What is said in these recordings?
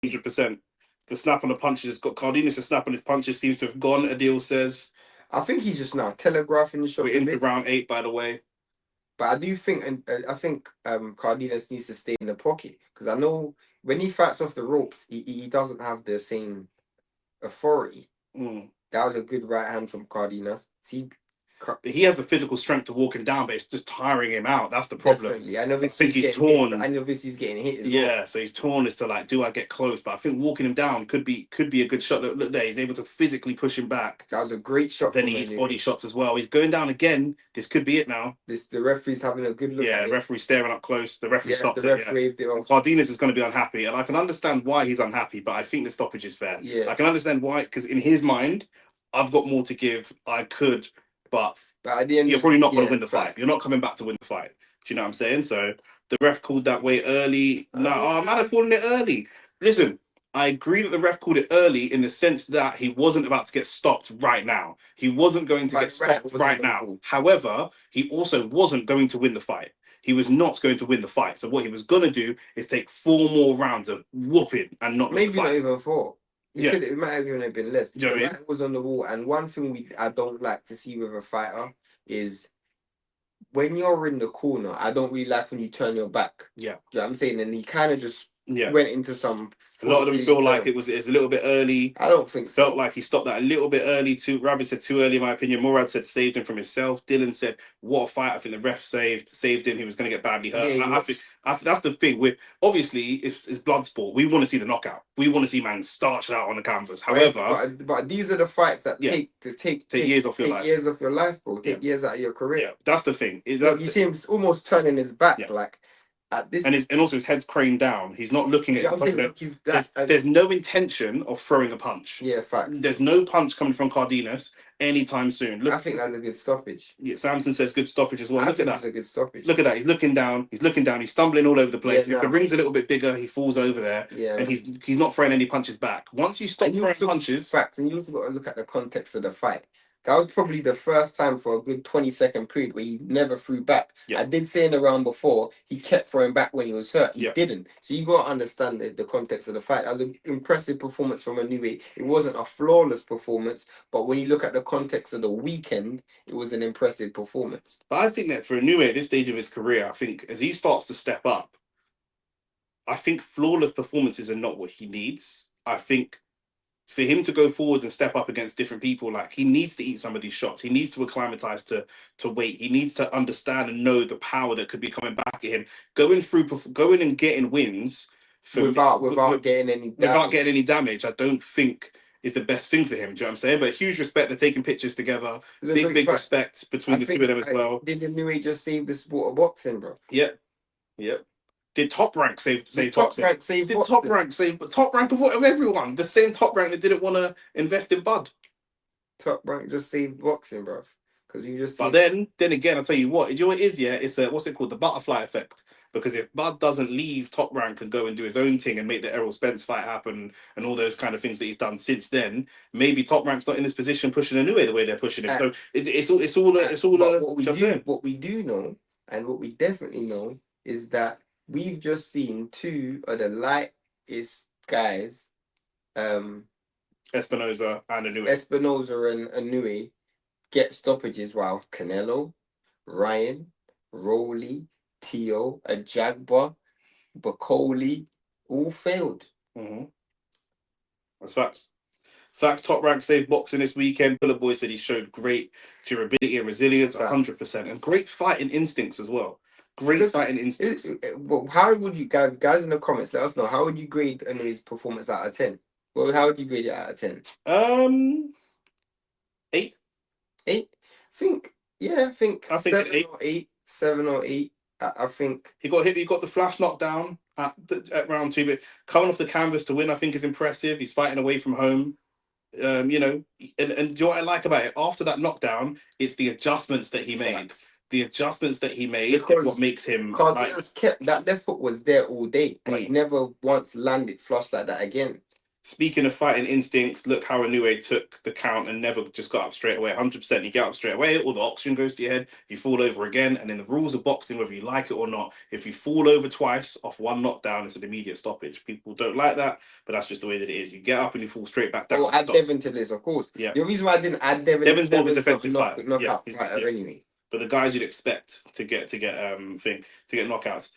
100%. The snap on the punches has got Cardenas. The snap on his punches seems to have gone. Adil says. I think he's just now telegraphing the shot. We're into round 8, by the way. But I do think, and I think Cardenas needs to stay in the pocket, because I know when he fights off the ropes, he doesn't have the same authority. That was a good right hand from Cardenas. See, he has the physical strength to walk him down, but it's just tiring him out. That's the problem. Definitely. I know I think he's torn. I know he's getting hit as well. So he's torn as to like, do I get close? But I think walking him down could be a good shot. Look there, he's able to physically push him back. That was a great shot. Then he's body shots as well. He's going down again. This could be it now. The referee's having a good look. Yeah, the referee's staring up close. The referee stopped it. Cardenas is going to be unhappy, and I can understand why he's unhappy. But I think the stoppage is fair. Yeah, I can understand why, because in his mind, I've got more to give. I could, but at the end, you're probably not going to win the fight. You're not coming back to win the fight. Do you know what I'm saying? So the ref called that way early. No, man, I'm calling it early. Listen, I agree that the ref called it early in the sense that he wasn't about to get stopped right now. He wasn't going to get stopped right now. However, he also wasn't going to win the fight. He was not going to win the fight. So what he was going to do is take 4 more rounds of whooping and not maybe not even 4. It might have even been less. You know what I mean? It was on the wall, and one thing I don't like to see with a fighter is when you're in the corner. I don't really like when you turn your back. Yeah, you know what I'm saying, and he kind of just went into some. A lot of them feel like it's a little bit early. I don't think so. Felt like he stopped that a little bit early too. Rabbit said too early, in my opinion. Murad said saved him from himself. Dylan said, what a fight. I think the ref saved him. He was going to get badly hurt. Yeah, I think that's the thing. With obviously, it's blood sport. We want to see the knockout. We want to see man starched out on the canvas. However, but these are the fights that take years off your life. Years off your life, bro. Take years out of your career. Yeah, that's the thing. You see him almost turning his back like. At this and also his head's craned down. He's not looking at his there's no intention of throwing a punch. Yeah, facts. There's no punch coming from Cardenas anytime soon. Look, I think that's a good stoppage. Yeah, Samson says good stoppage as well. Look at that. That's a good stoppage. Look at that. He's looking down. He's stumbling all over the place. If the ring's a little bit bigger, he falls over there. Yeah. And he's not throwing any punches back. Once you stop throwing punches, facts, and you've got to look at the context of the fight. That was probably the first time for a good 20-second period where he never threw back. Yeah. I did say in the round before, he kept throwing back when he was hurt. He didn't. So you got to understand the context of the fight. That was an impressive performance from Inoue. It wasn't a flawless performance, but when you look at the context of the weekend, it was an impressive performance. But I think that for Inoue at this stage of his career, I think as he starts to step up, I think flawless performances are not what he needs. I think for him to go forwards and step up against different people, like he needs to eat some of these shots. He needs to acclimatize to weight. He needs to understand and know the power that could be coming back at him. Going and getting wins without getting any damage, I don't think is the best thing for him. Do you know what I'm saying? But huge respect. They're taking pictures together. Big respect between the two of them as well. Did Inoue just save the sport of boxing, bro? Yep. Did Top Rank save Top Rank save? Did Top Rank save? Top Rank of everyone. The same Top Rank that didn't want to invest in Bud. Top Rank just saved boxing, bro. Because you just. But then again, I'll tell you what. You know what it is? Yeah, it's what's it called? The butterfly effect. Because if Bud doesn't leave Top Rank and go and do his own thing and make the Errol Spence fight happen and all those kind of things that he's done since then, maybe Top Rank's not in this position pushing Inoue the way they're pushing him. So it's all. What we do know, and what we definitely know, is that we've just seen 2 of the lightest guys, Espinoza and Inoue, get stoppages, while Canelo, Ryan, Rowley, Tio, Ajagba, Bacoli all failed. Mm-hmm. That's facts. Top Rank saved boxing this weekend. Bullet Boy said he showed great durability and resilience, 100%, and great fighting instincts as well. Great fighting instincts. Well, how would you guys in the comments let us know? How would you grade Inoue's performance out of 10? Well, how would you grade it out of 10? 8. 8. I think 7 or 8. I think he got hit. He got the flash knockdown at round 2, but coming off the canvas to win, I think is impressive. He's fighting away from home. And you know what I like about it, after that knockdown, it's the adjustments that he made. The adjustments that he made, what makes him. Kept that left foot was there all day, but he never once landed flush like that again. Speaking of fighting instincts, look how Inoue took the count and never just got up straight away. 100%, you get up straight away, all the oxygen goes to your head, you fall over again. And in the rules of boxing, whether you like it or not, if you fall over twice off one knockdown, it's an immediate stoppage. People don't like that, but that's just the way that it is. You get up and you fall straight back down. Oh, add Devin to this, of course. Yeah. The reason why I didn't add Devin, Devin's more of a defensive fighter. Knockout fighter anyway. But the guys you'd expect to get knockouts.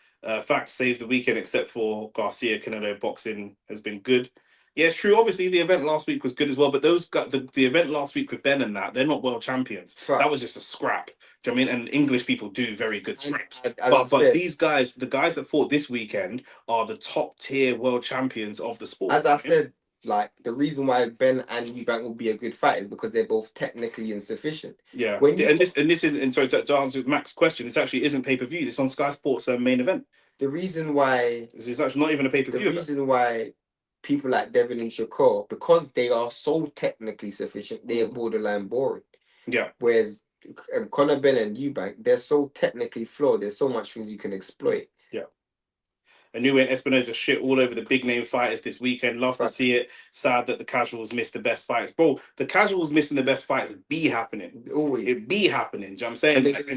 Fact saved the weekend, except for Garcia Canelo boxing has been good. Yeah, it's true. Obviously, the event last week was good as well. But those got the event last week with Ben and they're not world champions. Fact. That was just a scrap. Do you know what I mean? And English people do very good scraps. But these guys, the guys that fought this weekend, are the top tier world champions of the sport. As I said, like the reason why Ben and Eubank will be a good fight is because they're both technically insufficient. Yeah, this is, and sorry to answer Max's question, this actually isn't pay per view. It's on Sky Sports main event. The reason why it's actually not even a pay per view. The reason why people like Devin and Shakur, because they are so technically sufficient, they are borderline boring. Yeah. Whereas Conor Ben and Eubank, they're so technically flawed. There's so much things you can exploit. Yeah. Inoue and Espinoza shit all over the big name fighters this weekend. Love to see it. Sad that the casuals missed the best fights. Bro, the casuals missing the best fights be happening. Always. It be happening. Do you know what I'm saying? Like,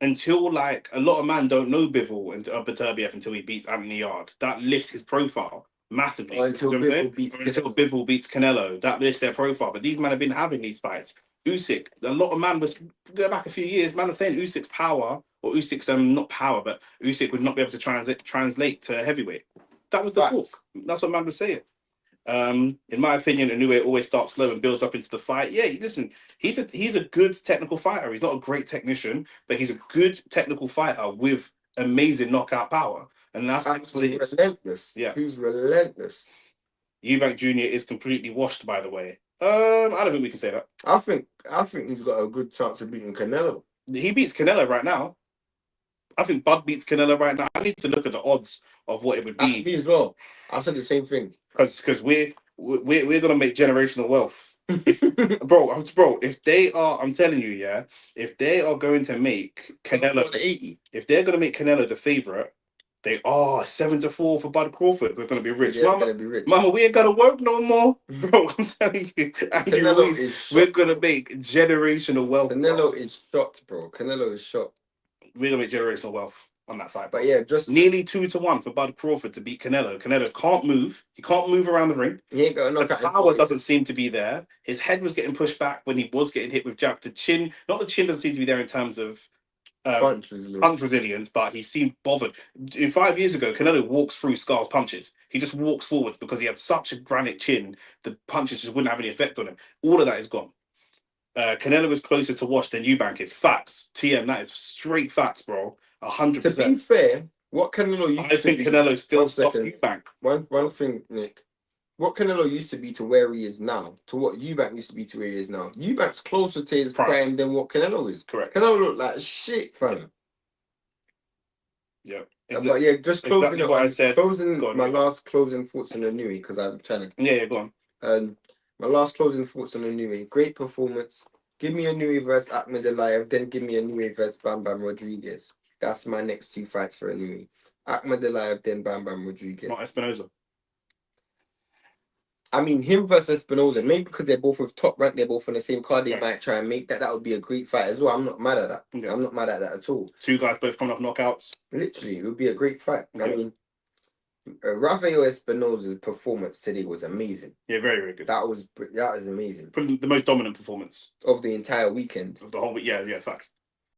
until like a lot of man don't know Bivol and Beterbiev until he beats Anthony Yard. That lifts his profile massively. Until Bivol beats Canelo. That lifts their profile. But these men have been having these fights. Usyk, a lot of man was go back a few years, man was saying Usyk's power, or Usyk's not power, but Usyk would not be able to translate to heavyweight. That was the talk. That's what man was saying. In my opinion, Inoue always starts slow and builds up into the fight. Yeah, listen, he's a good technical fighter. He's not a great technician, but he's a good technical fighter with amazing knockout power. And that's what it is. Relentless. Yeah. He's relentless. Eubank Jr. is completely washed, by the way. I don't think we can say that. I think he's got a good chance of beating Canelo. He beats Canelo right now. I think Bud beats Canelo right now. I need to look at the odds of what it would be. Me as well. I said the same thing. Because we're gonna make generational wealth. bro, if they are, I'm telling you, yeah, if they are going to make Canelo, if they're gonna make Canelo the favorite, they are 7-4 for Bud Crawford. We're gonna be rich, Mama. We ain't gotta work no more, bro. I'm telling you, we're gonna make generational wealth. Canelo is shot, bro. Canelo is shot. We're gonna make generational wealth on that fight. But yeah, just nearly 2-1 for Bud Crawford to beat Canelo. Canelo can't move. He can't move around the ring. He ain't got a knockout. The power doesn't seem to be there. His head was getting pushed back when he was getting hit with jab. The chin doesn't seem to be there in terms of punch resilience, but he seemed bothered. 5 years ago, Canelo walks through Scar's punches. He just walks forwards because he had such a granite chin. The punches just wouldn't have any effect on him. All of that is gone. Canelo is closer to wash than Eubank is. Facts. TM, that is straight facts, bro. 100%. To be fair, what Canelo used I think Canelo still stops Eubank. One thing, Nick. What Canelo used to be to where he is now, to what Eubank used to be to where he is now. Eubank's closer to his prime than what Canelo is. Correct. Canelo looked like shit, fam. Yeah. But yeah, just closing exactly what I said. My last closing thoughts on Inoue, because I'm trying to. Yeah, go on. My last closing thoughts on Inoue. Great performance. Give me Inoue versus Akhmadaliev, then give me Inoue versus Bam Bam Rodriguez. That's my next two fights for Inoue. Akhmadaliev, then Bam Bam Rodriguez. Not Espinoza. I mean, him versus Espinoza, maybe because they're both with Top Rank, they're both on the same card, they might try and make that. That would be a great fight as well. I'm not mad at that. Yeah. I'm not mad at that at all. Two guys both coming off knockouts. Literally, it would be a great fight. Yeah. I mean, Rafael Espinoza's performance today was amazing. Yeah, very, very good. That was amazing. Probably the most dominant performance of the entire weekend. Of the whole week. Yeah, facts.